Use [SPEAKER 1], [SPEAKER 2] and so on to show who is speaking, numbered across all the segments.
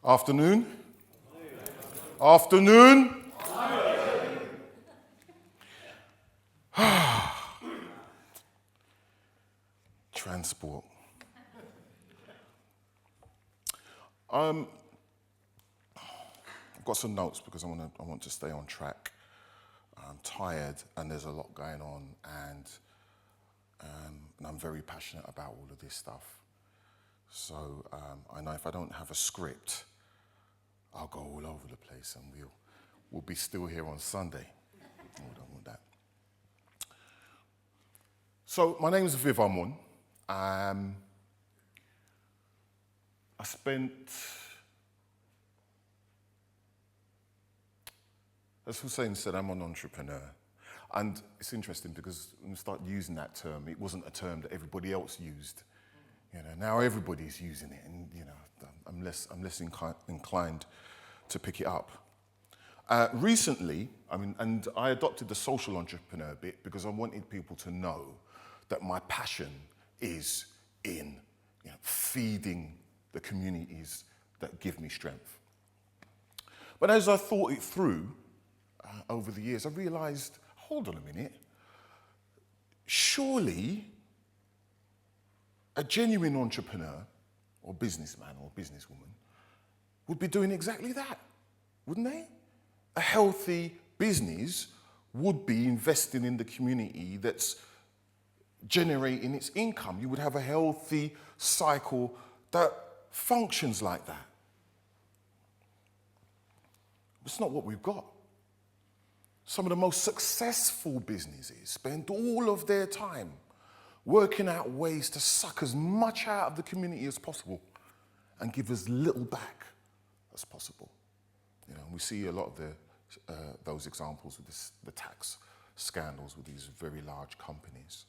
[SPEAKER 1] Afternoon? Afternoon? Transport. I've got some notes because I want to stay on track. I'm tired and there's a lot going on, and I'm very passionate about all of this stuff. So I know if I don't have a script, I'll go all over the place and we'll be still here on Sunday. I don't want that. So my name is Viv Ahmun. I spent, as Hussein said, I'm an entrepreneur. And it's interesting because when we start using that term, it wasn't a term that everybody else used. You know, now everybody's using it, and you know, I'm less inclined to pick it up. Recently, and I adopted the social entrepreneur bit because I wanted people to know that my passion is in feeding the communities that give me strength. But as I thought it through over the years, I realized, hold on a minute, surely a genuine entrepreneur or businessman or businesswoman would be doing exactly that, wouldn't they? A healthy business would be investing in the community that's generating its income. You would have a healthy cycle that functions like that. It's not what we've got. Some of the most successful businesses spend all of their time working out ways to suck as much out of the community as possible and give as little back as possible. You know, we see a lot of those examples with the tax scandals with these very large companies,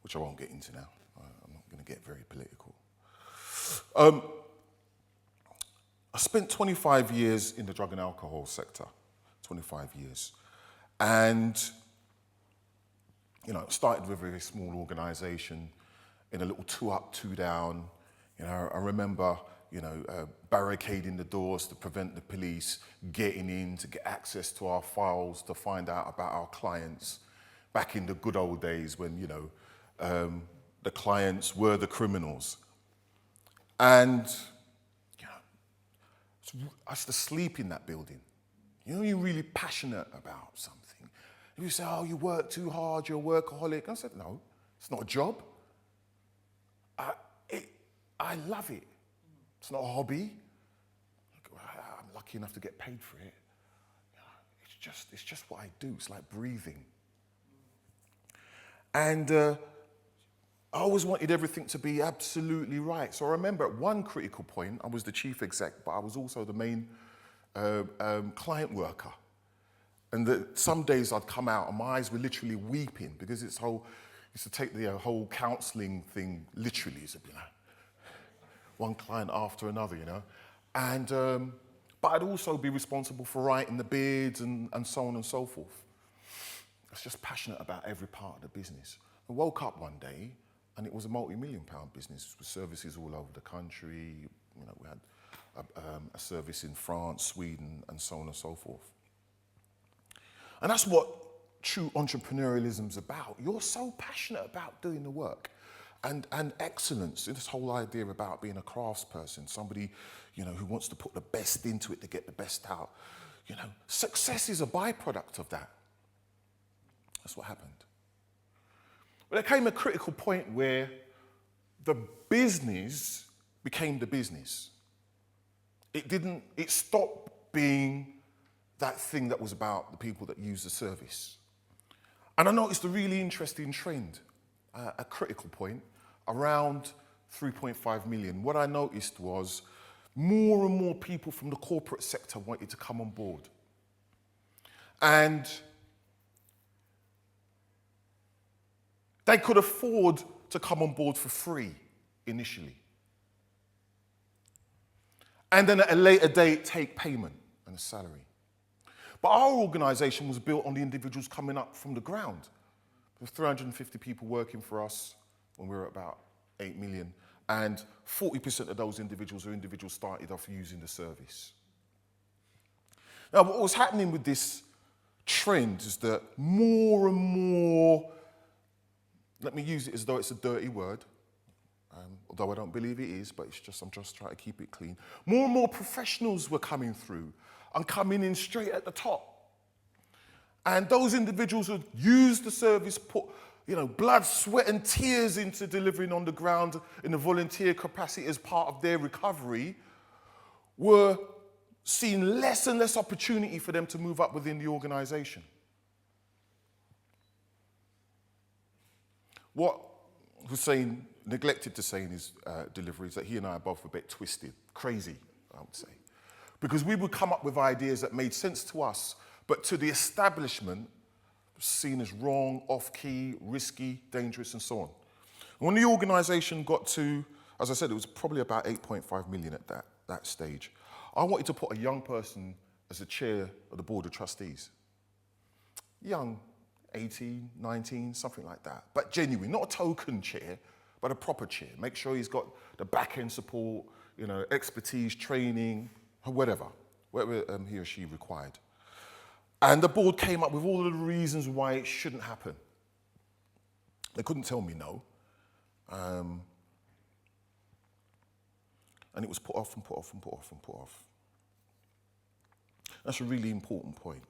[SPEAKER 1] which I won't get into now. I'm not going to get very political. I spent 25 years in the drug and alcohol sector, 25 years. And you know, it started with a very small organization in a little 2 up, 2 down. You know, I remember, barricading the doors to prevent the police getting in to get access to our files to find out about our clients back in the good old days when, the clients were the criminals. And, I used to sleep in that building. You're really passionate about something. You say, oh, you work too hard, you're a workaholic. I said, no, it's not a job. I love it. It's not a hobby. I'm lucky enough to get paid for it. It's just what I do. It's like breathing. And I always wanted everything to be absolutely right. So I remember at one critical point, I was the chief exec, but I was also the main client worker. And some days I'd come out and my eyes were literally weeping because used to take the whole counselling thing literally, one client after another, And, but I'd also be responsible for writing the bids and so on and so forth. I was just passionate about every part of the business. I woke up one day and it was a multi-million-pound business with services all over the country. We had a service in France, Sweden, and so on and so forth. And that's what true entrepreneurialism's about. You're so passionate about doing the work and excellence. This whole idea about being a craftsperson, somebody, who wants to put the best into it to get the best out. Success is a byproduct of that. That's what happened. But there came a critical point where the business became the business. It stopped being that thing that was about the people that use the service. And I noticed a really interesting trend, a critical point, around 3.5 million. What I noticed was more and more people from the corporate sector wanted to come on board. And they could afford to come on board for free initially. And then at a later date, take payment and a salary. But our organisation was built on the individuals coming up from the ground. There were 350 people working for us when we were about 8 million. And 40% of those individuals are individuals started off using the service. Now, what was happening with this trend is that more and more, let me use it as though it's a dirty word, although I don't believe it is, but I'm just trying to keep it clean. More and more professionals were coming through and coming in straight at the top. And those individuals who used the service, put blood, sweat and tears into delivering on the ground in a volunteer capacity as part of their recovery, were seeing less and less opportunity for them to move up within the organisation. What Hussein neglected to say in his delivery is that he and I are both a bit twisted, crazy, I would say. Because we would come up with ideas that made sense to us, but to the establishment, seen as wrong, off-key, risky, dangerous, and so on. And when the organisation got to, as I said, it was probably about 8.5 million at that stage, I wanted to put a young person as the chair of the board of trustees. Young, 18, 19, something like that. But genuine, not a token chair, but a proper chair. Make sure he's got the back-end support, expertise, training, whatever he or she required. And the board came up with all of the reasons why it shouldn't happen. They couldn't tell me no. And it was put off and put off and put off and put off. That's a really important point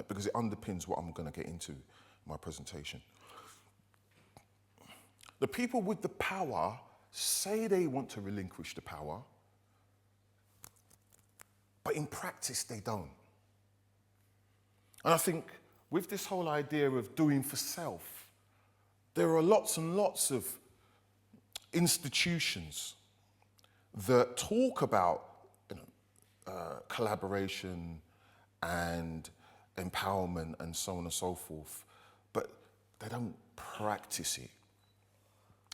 [SPEAKER 1] because it underpins what I'm going to get into in my presentation. The people with the power say they want to relinquish the power, but in practice they don't. And I think with this whole idea of doing for self, there are lots and lots of institutions that talk about collaboration and empowerment and so on and so forth, but they don't practice it.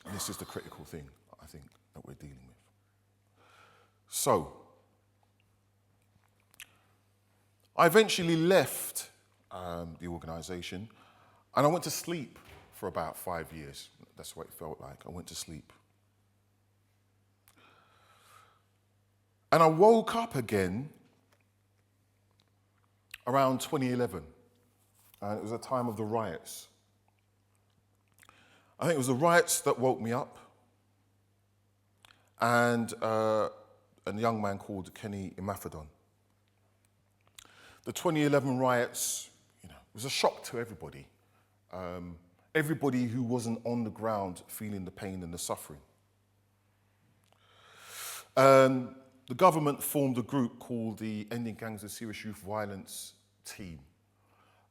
[SPEAKER 1] And this is the critical thing, I think, that we're dealing with. So, I eventually left the organisation and I went to sleep for about 5 years. That's what it felt like. I went to sleep. And I woke up again around 2011. And it was a time of the riots. I think it was the riots that woke me up. And a young man called Kenny Imafidon. The 2011 riots, was a shock to everybody. Everybody who wasn't on the ground feeling the pain and the suffering. The government formed a group called the Ending Gangs of Serious Youth Violence team.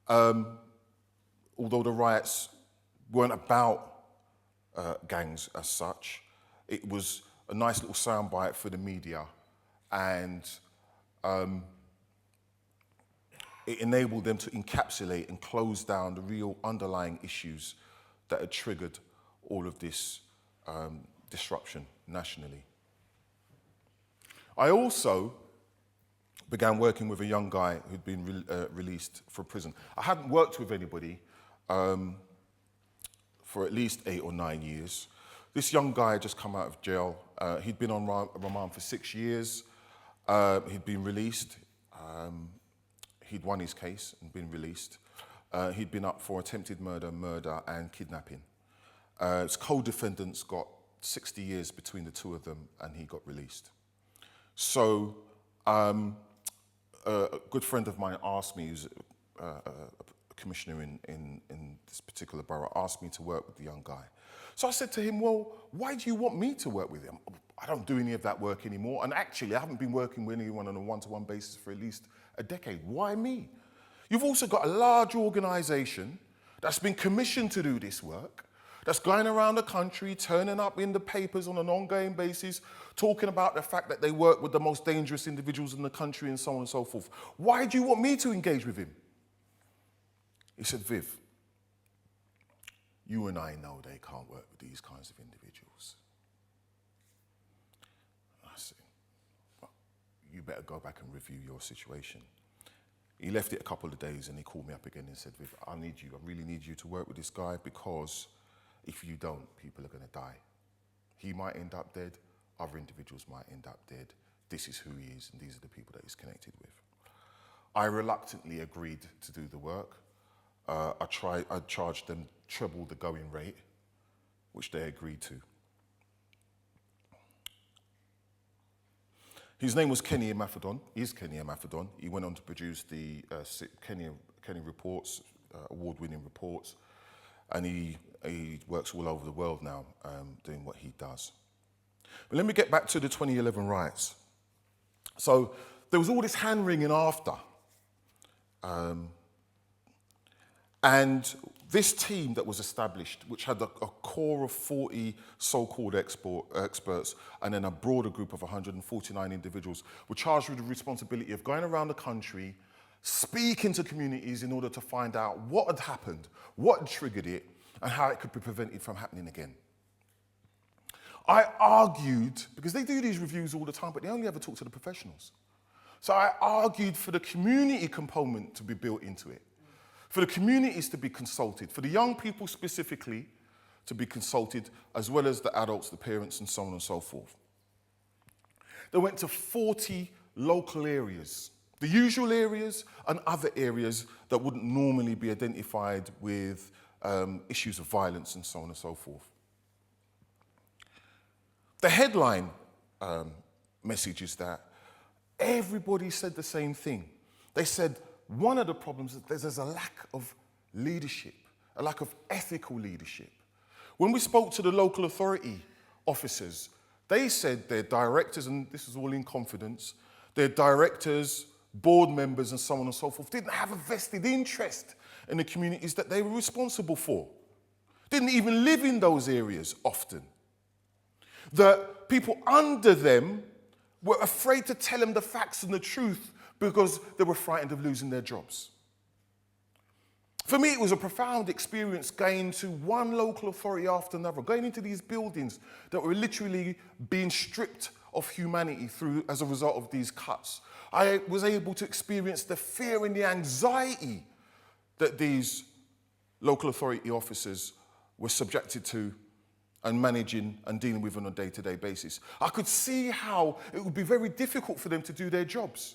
[SPEAKER 1] Although the riots weren't about gangs as such, it was a nice little soundbite for the media, and it enabled them to encapsulate and close down the real underlying issues that had triggered all of this disruption nationally. I also began working with a young guy who'd been released from prison. I hadn't worked with anybody for at least 8 or 9 years. This young guy had just come out of jail. He'd been on remand for 6 years. He'd been released. He'd won his case and been released. He'd been up for attempted murder, and kidnapping. His co-defendants got 60 years between the two of them, and he got released. So a good friend of mine asked me, who's a commissioner in this particular borough, asked me to work with the young guy. So I said to him, well, why do you want me to work with him? I don't do any of that work anymore. And actually, I haven't been working with anyone on a one-to-one basis for at least a decade. Why me? You've also got a large organisation that's been commissioned to do this work, that's going around the country, turning up in the papers on an ongoing basis, talking about the fact that they work with the most dangerous individuals in the country and so on and so forth. Why do you want me to engage with him? He said, Viv, you and I know they can't work with these kinds of individuals. I said, well, you better go back and review your situation. He left it a couple of days and he called me up again and said, Viv, I really need you to work with this guy, because if you don't, people are going to die. He might end up dead, other individuals might end up dead. This is who he is, and these are the people that he's connected with. I reluctantly agreed to do the work. I charged them triple the going rate, which they agreed to. His name was Kenny Emathodon. Is Kenny Emathodon. He went on to produce the Kenny reports, award-winning reports, and he works all over the world now, doing what he does. But let me get back to the 2011 riots. So there was all this hand-wringing after. And this team that was established, which had a core of 40 so-called experts and then a broader group of 149 individuals, were charged with the responsibility of going around the country, speaking to communities in order to find out what had happened, what had triggered it, and how it could be prevented from happening again. I argued, because they do these reviews all the time, but they only ever talk to the professionals. So I argued for the community component to be built into it, for the communities to be consulted, for the young people specifically to be consulted, as well as the adults, the parents, and so on and so forth. They went to 40 local areas, the usual areas and other areas that wouldn't normally be identified with issues of violence and so on and so forth. The headline message is that everybody said the same thing. They said one of the problems is there's a lack of leadership, a lack of ethical leadership. When we spoke to the local authority officers, they said their directors, and this is all in confidence, their directors, board members, and so on and so forth, didn't have a vested interest in the communities that they were responsible for. Didn't even live in those areas often. The people under them were afraid to tell them the facts and the truth because they were frightened of losing their jobs. For me, it was a profound experience going to one local authority after another, going into these buildings that were literally being stripped of humanity as a result of these cuts. I was able to experience the fear and the anxiety that these local authority officers were subjected to and managing and dealing with on a day-to-day basis. I could see how it would be very difficult for them to do their jobs.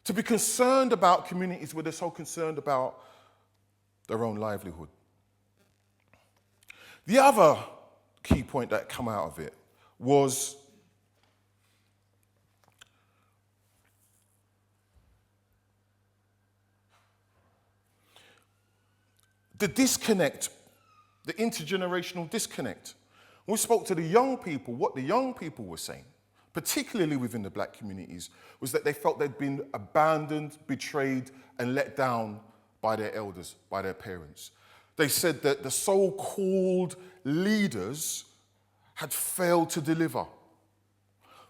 [SPEAKER 1] To be concerned about communities where they're so concerned about their own livelihood. The other key point that came out of it was the disconnect, the intergenerational disconnect. When we spoke to the young people, what the young people were saying, particularly within the black communities, was that they felt they'd been abandoned, betrayed, and let down by their elders, by their parents. They said that the so-called leaders had failed to deliver,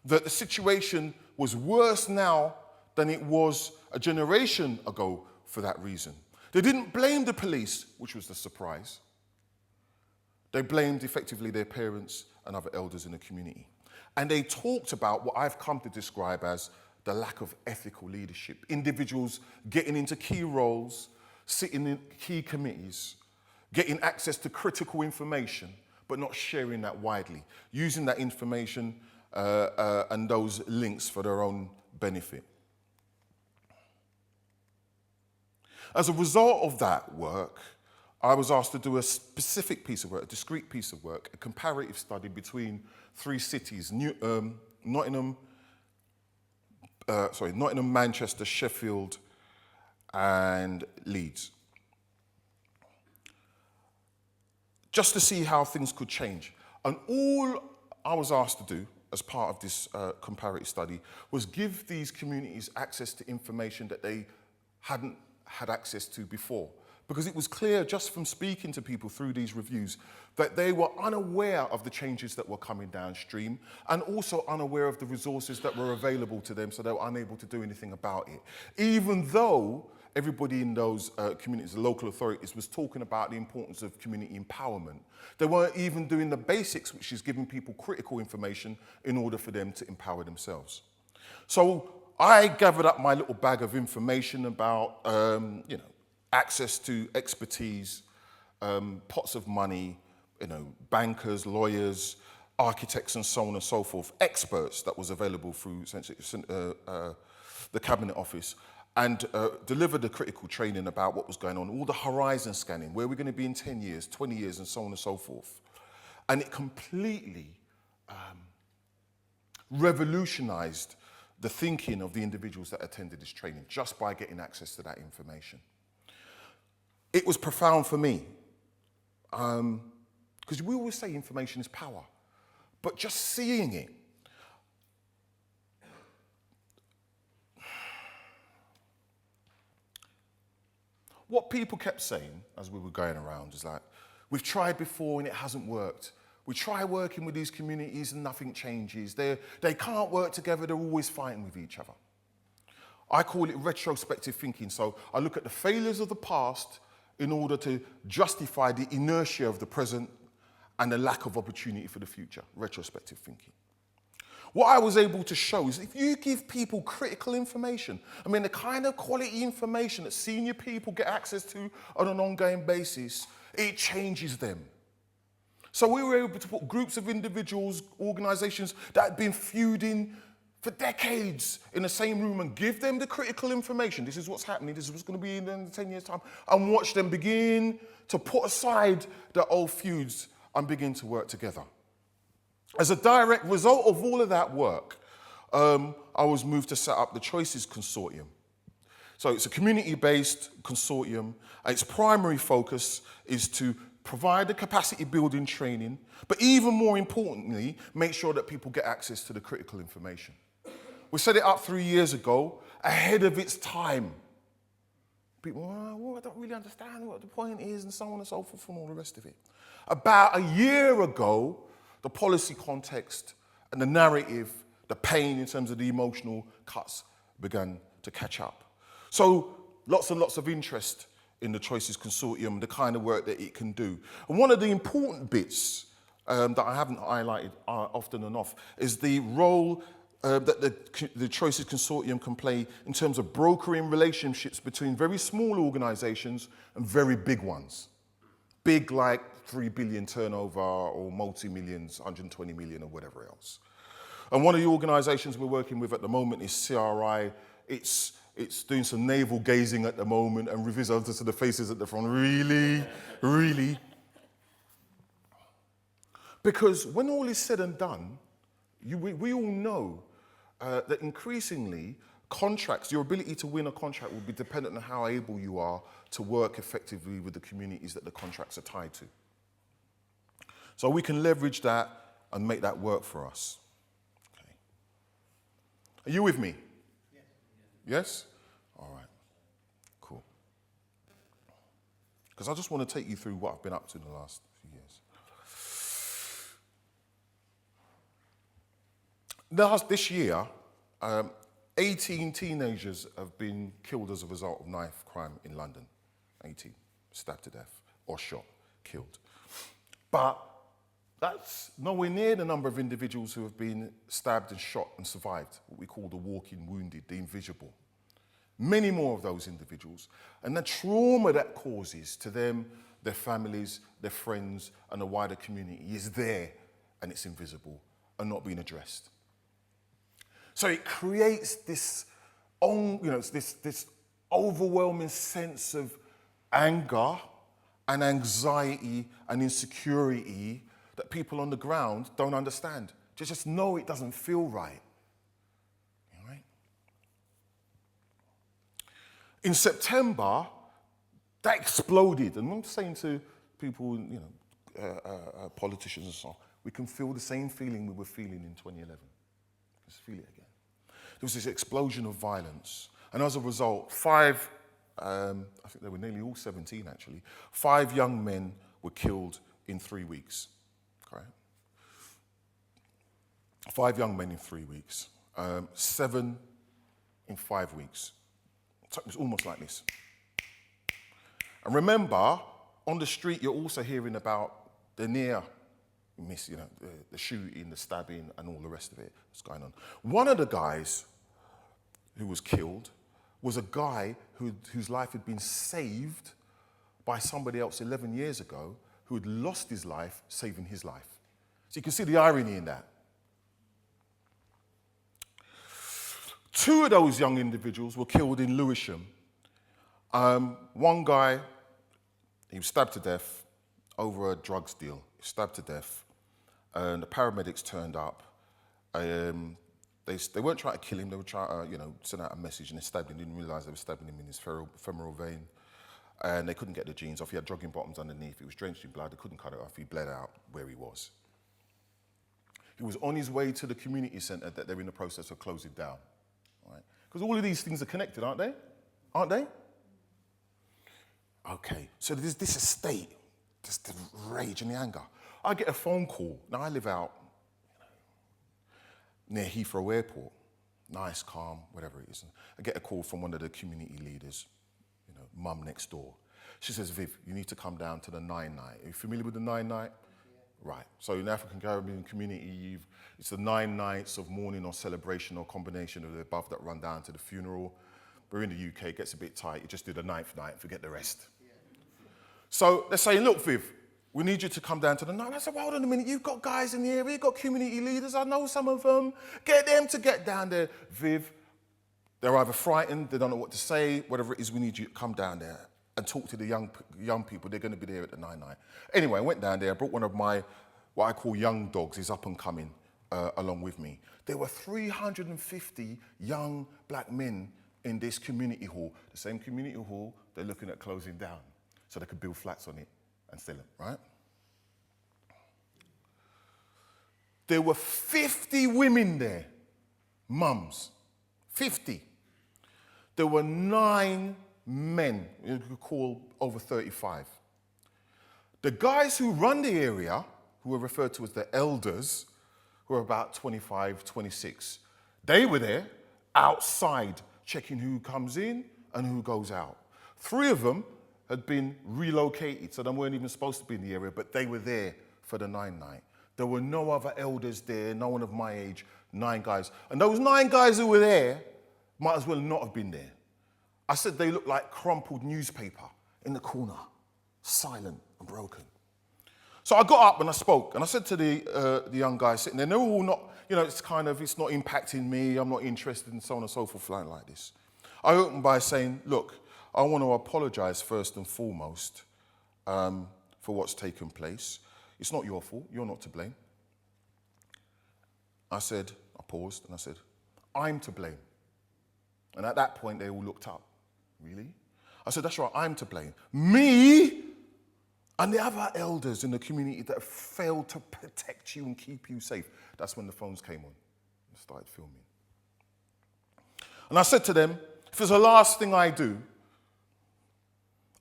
[SPEAKER 1] that the situation was worse now than it was a generation ago for that reason. They didn't blame the police, which was the surprise. They blamed effectively their parents and other elders in the community. And they talked about what I've come to describe as the lack of ethical leadership. Individuals getting into key roles, sitting in key committees, getting access to critical information, but not sharing that widely, using that information and those links for their own benefit. As a result of that work, I was asked to do a specific piece of work, a discrete piece of work, a comparative study between three cities, Nottingham, Manchester, Sheffield, and Leeds. Just to see how things could change. And all I was asked to do as part of this comparative study was give these communities access to information that they hadn't had access to before. Because it was clear just from speaking to people through these reviews that they were unaware of the changes that were coming downstream and also unaware of the resources that were available to them, so they were unable to do anything about it. Even though everybody in those communities, the local authorities, was talking about the importance of community empowerment. They weren't even doing the basics, which is giving people critical information in order for them to empower themselves. So I gathered up my little bag of information about, access to expertise, pots of money, bankers, lawyers, architects, and so on and so forth, experts that was available through the Cabinet Office, and delivered the critical training about what was going on, all the horizon scanning, where we're going to be in 10 years, 20 years, and so on and so forth. And it completely revolutionized the thinking of the individuals that attended this training just by getting access to that information. It was profound for me, because we always say information is power, but just seeing it, what people kept saying as we were going around is like, we've tried before and it hasn't worked. We try working with these communities and nothing changes. They can't work together, they're always fighting with each other. I call it retrospective thinking. So I look at the failures of the past in order to justify the inertia of the present and the lack of opportunity for the future. Retrospective thinking. What I was able to show is if you give people critical information, I mean the kind of quality information that senior people get access to on an ongoing basis, it changes them. So we were able to put groups of individuals, organizations that had been feuding for decades in the same room and give them the critical information. This is what's happening, this is what's going to be in 10 years' time, and watch them begin to put aside the old feuds and begin to work together. As a direct result of all of that work, I was moved to set up the Choices Consortium. So it's a community-based consortium. Its primary focus is to provide the capacity building training, but even more importantly, make sure that people get access to the critical information. We set it up 3 years ago, ahead of its time. People, well, I don't really understand what the point is, and so on and so forth, and all the rest of it. About a year ago, the policy context and the narrative, the pain in terms of the emotional cuts began to catch up. So lots and lots of interest in the Choices Consortium, the kind of work that it can do. And one of the important bits that I haven't highlighted often enough is the role that the Choices Consortium can play in terms of brokering relationships between very small organisations and very big ones. Big like 3 billion turnover or multi-millions, 120 million or whatever else. And one of the organisations we're working with at the moment is CRI. It's doing some navel gazing at the moment and reveals to the faces at the front. Really, really. Because when all is said and done, we all know that increasingly contracts, your ability to win a contract will be dependent on how able you are to work effectively with the communities that the contracts are tied to. So we can leverage that and make that work for us. Okay. Are you with me? Yes? Yes? All right. Cool. Because I just want to take you through what I've been up to in the last few years. This year, 18 teenagers have been killed as a result of knife crime in London. 18, stabbed to death, or shot, killed. But that's nowhere near the number of individuals who have been stabbed and shot and survived, what we call the walking wounded, the invisible. Many more of those individuals. And the trauma that causes to them, their families, their friends, and the wider community is there, and it's invisible and not being addressed. So it creates this overwhelming sense of anger and anxiety and insecurity that people on the ground don't understand. They just know it doesn't feel right. All right? In September, that exploded. And I'm saying to people, politicians and so on, we can feel the same feeling we were feeling in 2011. Let's feel it again. There was this explosion of violence. And as a result, I think they were nearly all 17 actually, 5 young men were killed in 3 weeks. Okay? 5 young men in 3 weeks. 7 in 5 weeks. So it was almost like this. And remember, on the street, you're also hearing about the near miss, the shooting, the stabbing, and all the rest of it that's going on. One of the guys who was killed was a guy whose life had been saved by somebody else 11 years ago, who had lost his life saving his life. So you can see the irony in that. 2 of those young individuals were killed in Lewisham. One guy, he was stabbed to death over a drugs deal. He was stabbed to death, and the paramedics turned up. They weren't trying to kill him, they were trying to, send out a message, and they stabbed him. Didn't realise they were stabbing him in his femoral vein. And they couldn't get the jeans off. He had jogging bottoms underneath. He was drenched in blood. They couldn't cut it off. He bled out where he was. He was on his way to the community centre that they're in the process of closing down. Right? Because all of these things are connected, aren't they? Aren't they? Okay, so there's this estate, just the rage and the anger. I get a phone call. Now, I live out near Heathrow Airport. Nice, calm, whatever it is. I get a call from one of the community leaders, mum next door. She says, Viv, you need to come down to the 9 night. Are you familiar with the 9 night? Yeah. Right. So in African Caribbean community, it's the 9 nights of mourning or celebration or combination of the above that run down to the funeral. We're in the UK, it gets a bit tight. You just do the 9th night and forget the rest. Yeah. So they're saying, look, Viv, we need you to come down to the 9th. I said, well, hold on a minute. You've got guys in the area. You've got community leaders. I know some of them. Get them to get down there. Viv, they're either frightened, they don't know what to say, whatever it is, we need you to come down there and talk to the young people. They're going to be there at the 9 night. Anyway, I went down there. I brought one of my, what I call young dogs. He's up and coming along with me. There were 350 young black men in this community hall. The same community hall they're looking at closing down so they could build flats on it and sell them, right? There were 50 women there, mums, 50. There were 9 men, you could call over 35. The guys who run the area, who were referred to as the elders, who were about 25, 26, they were there outside checking who comes in and who goes out. 3 of them had been relocated, so they weren't even supposed to be in the area, but they were there for the 9 night. There were no other elders there, no one of my age, 9 guys. And those 9 guys who were there might as well not have been there. I said they looked like crumpled newspaper in the corner, silent and broken. So I got up and I spoke, and I said to the young guys sitting there, they're all not, it's not impacting me, I'm not interested, and so on and so forth, like this. I opened by saying, look, I want to apologise first and foremost for what's taken place. It's not your fault, you're not to blame. I paused and I said, I'm to blame. And at that point, they all looked up. Really? I said, that's right, I'm to blame. Me and the other elders in the community that have failed to protect you and keep you safe. That's when the phones came on and started filming. And I said to them, if it's the last thing I do,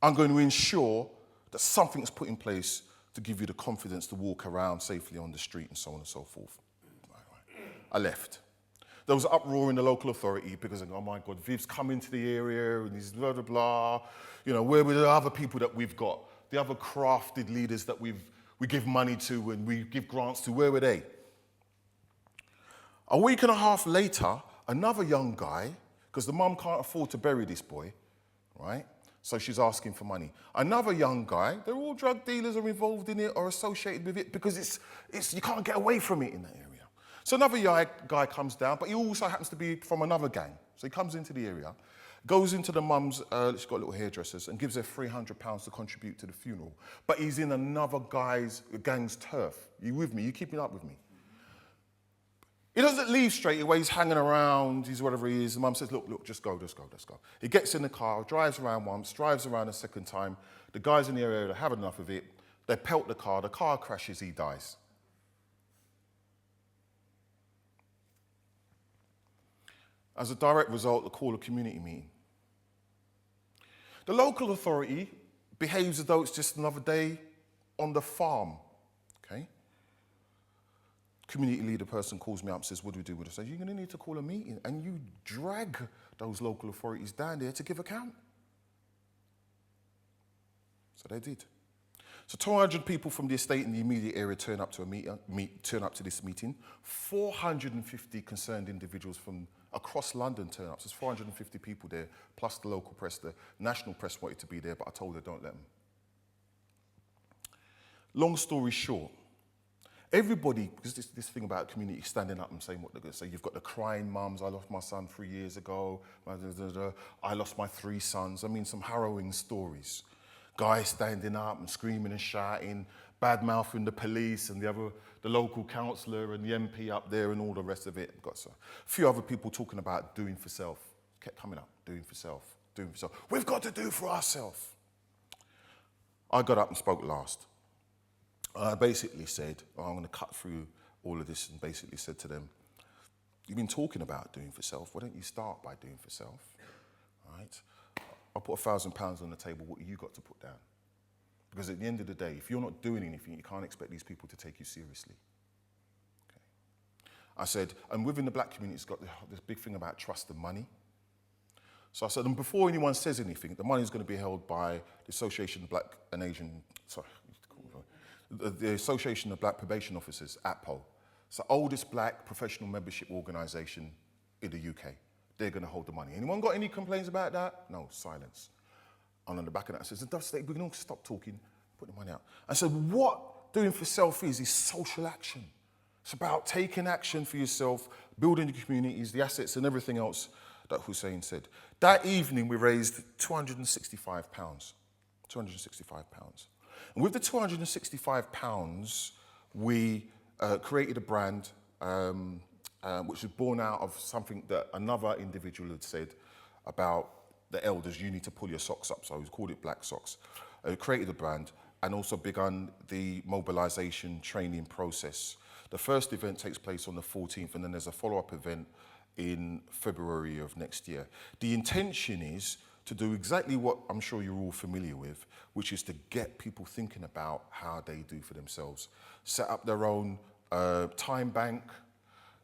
[SPEAKER 1] I'm going to ensure that something's put in place to give you the confidence to walk around safely on the street and so on and so forth. Right. I left. There was uproar in the local authority because, oh my God, Viv's come into the area and he's blah, blah, blah. Where were the other people that we've got? The other crafted leaders that we give money to and we give grants to, where were they? A week and a half later, another young guy, because the mum can't afford to bury this boy, right? So she's asking for money. Another young guy, they're all drug dealers are involved in it or associated with it because it's you can't get away from it in that area. So another guy comes down, but he also happens to be from another gang. So he comes into the area, goes into the mum's, she's got little hairdressers, and gives her £300 to contribute to the funeral. But he's in another gang's turf. You with me? You keeping up with me? He doesn't leave straight away. He's hanging around. He's whatever he is. The mum says, look, just go. He gets in the car, drives around once, drives around a second time. The guys in the area have enough of it. They pelt the car crashes, he dies. As a direct result, they call a community meeting. The local authority behaves as though it's just another day on the farm, okay? Community leader person calls me up and says, what do we do with it? I say, you're going to need to call a meeting, and you drag those local authorities down there to give account. So they did. So 200 people from the estate in the immediate area turn up to this meeting. 450 concerned individuals from across London turn up. So there's 450 people there, plus the local press. The national press wanted to be there, but I told her don't let them. Long story short, everybody, because this thing about community standing up and saying what they're going to say, you've got the crying mums, I lost my son 3 years ago, I lost my 3 sons. I mean, some harrowing stories. Guys standing up and screaming and shouting, bad-mouthing the police and the local councillor and the MP up there and all the rest of it. Got a few other people talking about doing for self. Kept coming up, doing for self, doing for self. We've got to do for ourselves. I got up and spoke last. I basically said, I'm going to cut through all of this, and basically said to them, you've been talking about doing for self, why don't you start by doing for self, right? I'll put £1,000 on the table, what have you got to put down? Because at the end of the day, if you're not doing anything, you can't expect these people to take you seriously. Okay. I said, and within the black community, it's got this big thing about trust and money. So I said, and before anyone says anything, the money is going to be held by the Association of Black and Asian, the Association of Black Probation Officers, APPO. It's the oldest black professional membership organisation in the UK. They're going to hold the money. Anyone got any complaints about that? No, silence. And on the back of that, I said, we can all stop talking, put the money out. I said, what doing for self is social action. It's about taking action for yourself, building the communities, the assets and everything else that Hussein said. That evening, we raised £265. £265. And with the £265, we created a brand which was born out of something that another individual had said about the elders, you need to pull your socks up. So we called it Black Socks. Created a brand and also begun the mobilization training process. The first event takes place on the 14th, and then there's a follow-up event in February of next year. The intention is to do exactly what I'm sure you're all familiar with, which is to get people thinking about how they do for themselves. Set up their own time bank.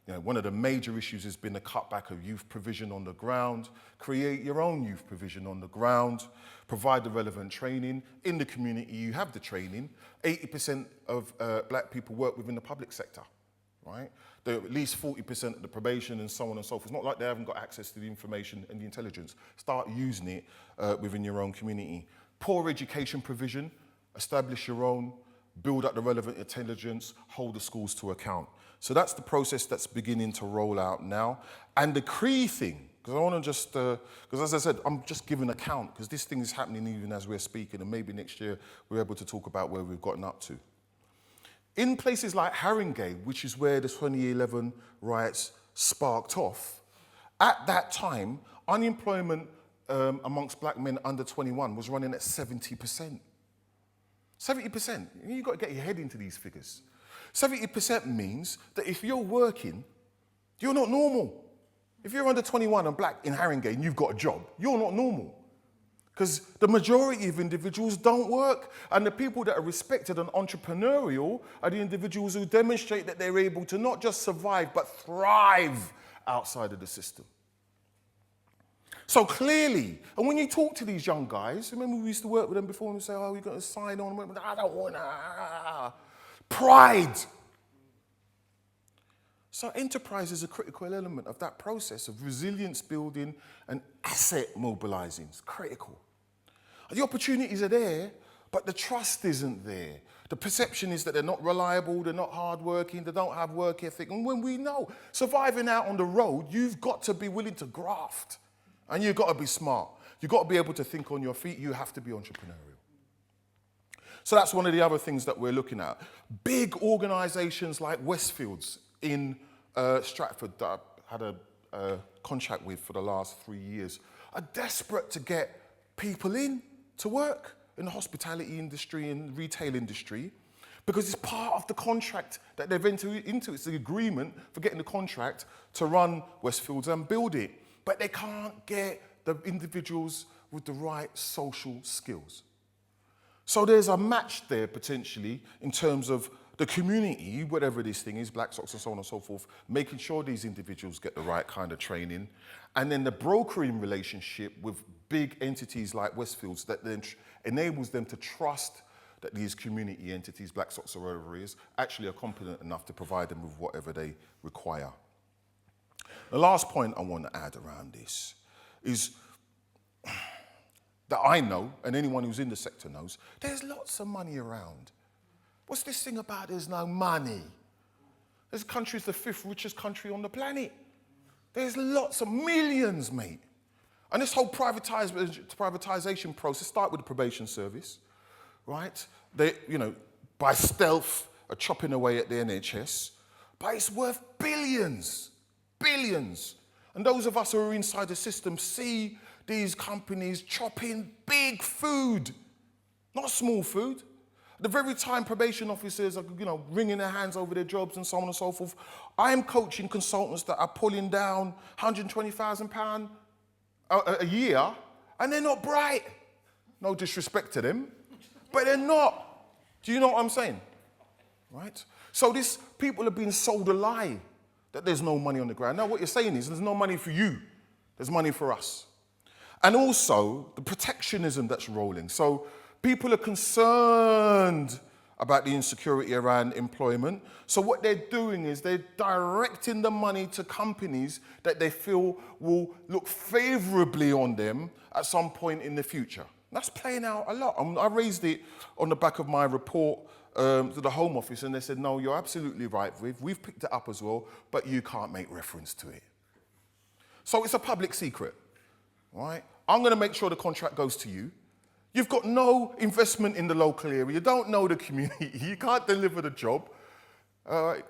[SPEAKER 1] You know, one of the major issues has been the cutback of youth provision on the ground. Create your own youth provision on the ground. Provide the relevant training. In the community, you have the training. 80% of black people work within the public sector, right? They're at least 40% of the probation and so on and so forth. It's not like they haven't got access to the information and the intelligence. Start using it within your own community. Poor education provision. Establish your own. Build up the relevant intelligence. Hold the schools to account. So that's the process that's beginning to roll out now. And the key thing, because I want to just, because as I said, I'm just giving a count, because this thing is happening even as we're speaking, and maybe next year we're able to talk about where we've gotten up to. In places like Haringey, which is where the 2011 riots sparked off, at that time, unemployment amongst black men under 21 was running at 70%. 70%. You've got to get your head into these figures. 70% means that if you're working, you're not normal. If you're under 21 and black in Haringey and you've got a job, you're not normal. Because the majority of individuals don't work. And the people that are respected and entrepreneurial are the individuals who demonstrate that they're able to not just survive, but thrive outside of the system. So clearly, and when you talk to these young guys, remember we used to work with them before and we say, oh, we've got to sign on. I don't want to. Pride. So enterprise is a critical element of that process of resilience building and asset mobilizing. It's critical. The opportunities are there, but the trust isn't there. The perception is that they're not reliable, they're not hardworking, they don't have work ethic. And when we know, surviving out on the road, you've got to be willing to graft. And you've got to be smart. You've got to be able to think on your feet. You have to be entrepreneurial. So that's one of the other things that we're looking at. Big organizations like Westfields in Stratford that I had a contract with for the last 3 years are desperate to get people in to work in the hospitality industry and retail industry because it's part of the contract that they've entered into. It's the agreement for getting the contract to run Westfields and build it. But they can't get the individuals with the right social skills. So there's a match there potentially in terms of the community, whatever this thing is, Black Socks and so on and so forth, making sure these individuals get the right kind of training. And then the brokering relationship with big entities like Westfields that then enables them to trust that these community entities, Black Socks or whatever it is, actually are competent enough to provide them with whatever they require. The last point I want to add around this is that I know, and anyone who's in the sector knows, there's lots of money around What's this thing about there's no money? This country is the 5th richest country on the planet. There's lots of millions, mate. And this whole privatization process started with the probation service, right? They, by stealth are chopping away at the NHS, but it's worth billions, billions. And those of us who are inside the system see these companies chopping big food, not small food. At the very time probation officers are, wringing their hands over their jobs and so on and so forth, I am coaching consultants that are pulling down £120,000 a year, and they're not bright. No disrespect to them, but they're not. Do you know what I'm saying? Right? So people have been sold a lie that there's no money on the ground. Now what you're saying is there's no money for you. There's money for us. And also the protectionism that's rolling. So people are concerned about the insecurity around employment. So what they're doing is they're directing the money to companies that they feel will look favorably on them at some point in the future. That's playing out a lot. I raised it on the back of my report to the Home Office, and they said, no, you're absolutely right, Viv. We've picked it up as well, but you can't make reference to it. So it's a public secret, right? I'm going to make sure the contract goes to you. You've got no investment in the local area. You don't know the community. You can't deliver the job. I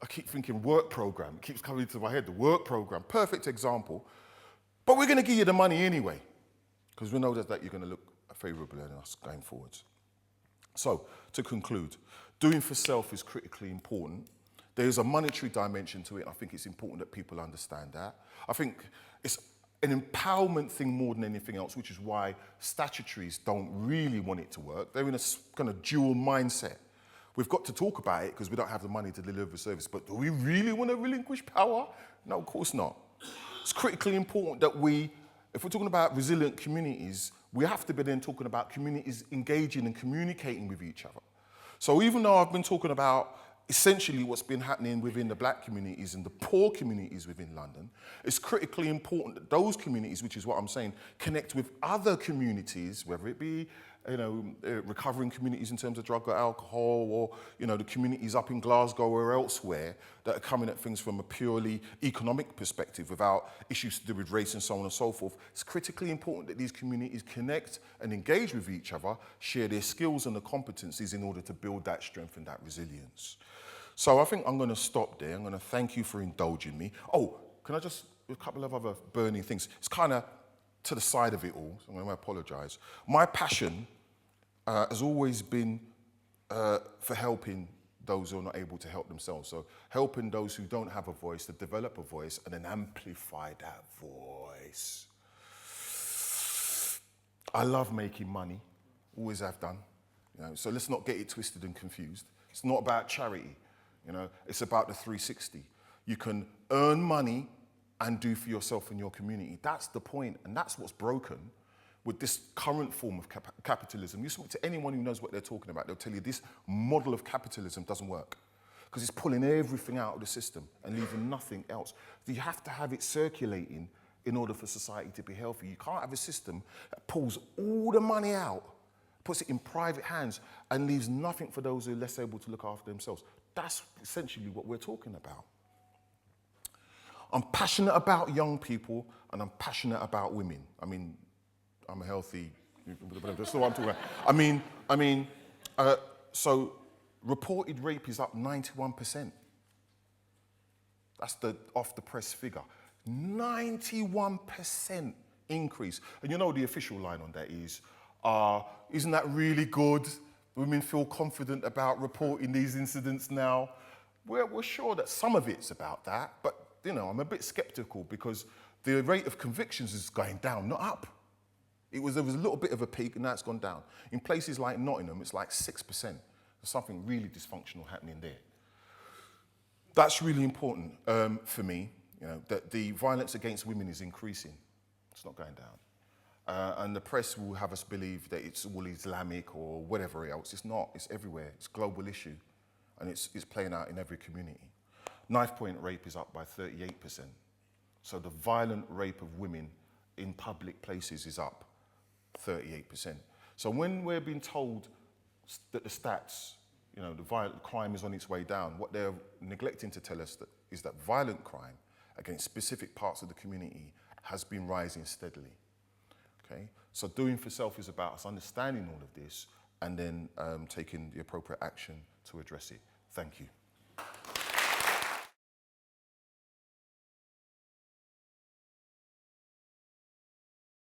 [SPEAKER 1] keep thinking work program. It keeps coming into my head, the work program. Perfect example. But we're going to give you the money anyway, because we know that you're going to look favorably on us going forwards. So, to conclude, doing for self is critically important. There's a monetary dimension to it, and I think it's important that people understand that. I think it's an empowerment thing more than anything else, which is why statutories don't really want it to work. They're in a kind of dual mindset. We've got to talk about it because we don't have the money to deliver the service, but do we really want to relinquish power? No, of course not. It's critically important that if we're talking about resilient communities, we have to be then talking about communities engaging and communicating with each other. So even though I've been talking about essentially what's been happening within the black communities and the poor communities within London, it's critically important that those communities, which is what I'm saying, connect with other communities, whether it be recovering communities in terms of drug or alcohol, or the communities up in Glasgow or elsewhere that are coming at things from a purely economic perspective without issues to do with race and so on and so forth. It's critically important that these communities connect and engage with each other, share their skills and their competencies in order to build that strength and that resilience. So I think I'm going to stop there. I'm going to thank you for indulging me. Oh, can I just, a couple of other burning things. It's kind of to the side of it all, so I'm going to apologise. My passion has always been for helping those who are not able to help themselves. So helping those who don't have a voice to develop a voice and then amplify that voice. I love making money, always have done. So let's not get it twisted and confused. It's not about charity, it's about the 360. You can earn money and do for yourself and your community. That's the point, and that's what's broken with this current form of capitalism. You speak to anyone who knows what they're talking about, they'll tell you this model of capitalism doesn't work because it's pulling everything out of the system and leaving nothing else. You have to have it circulating in order for society to be healthy. You can't have a system that pulls all the money out, puts it in private hands, and leaves nothing for those who are less able to look after themselves. That's essentially what we're talking about. I'm passionate about young people, and I'm passionate about women. I mean, I'm a healthy, that's not what I'm talking about. So reported rape is up 91%. That's the off-the-press figure. 91% increase. And the official line on that is, isn't that really good? Women feel confident about reporting these incidents now. We're sure that some of it's about that, but I'm a bit skeptical because the rate of convictions is going down, not up. There was a little bit of a peak and now it's gone down. In places like Nottingham, it's like 6%. There's something really dysfunctional happening there. That's really important for me, that the violence against women is increasing. It's not going down. And the press will have us believe that it's all Islamic or whatever else. It's not, it's everywhere. It's a global issue and it's playing out in every community. Knife point rape is up by 38%. So the violent rape of women in public places is up 38%. So when we're being told that the stats, you know, the violent crime is on its way down. What they're neglecting to tell us is that violent crime against specific parts of the community has been rising steadily. Okay? So doing for self is about us understanding all of this and then taking the appropriate action to address it. Thank you.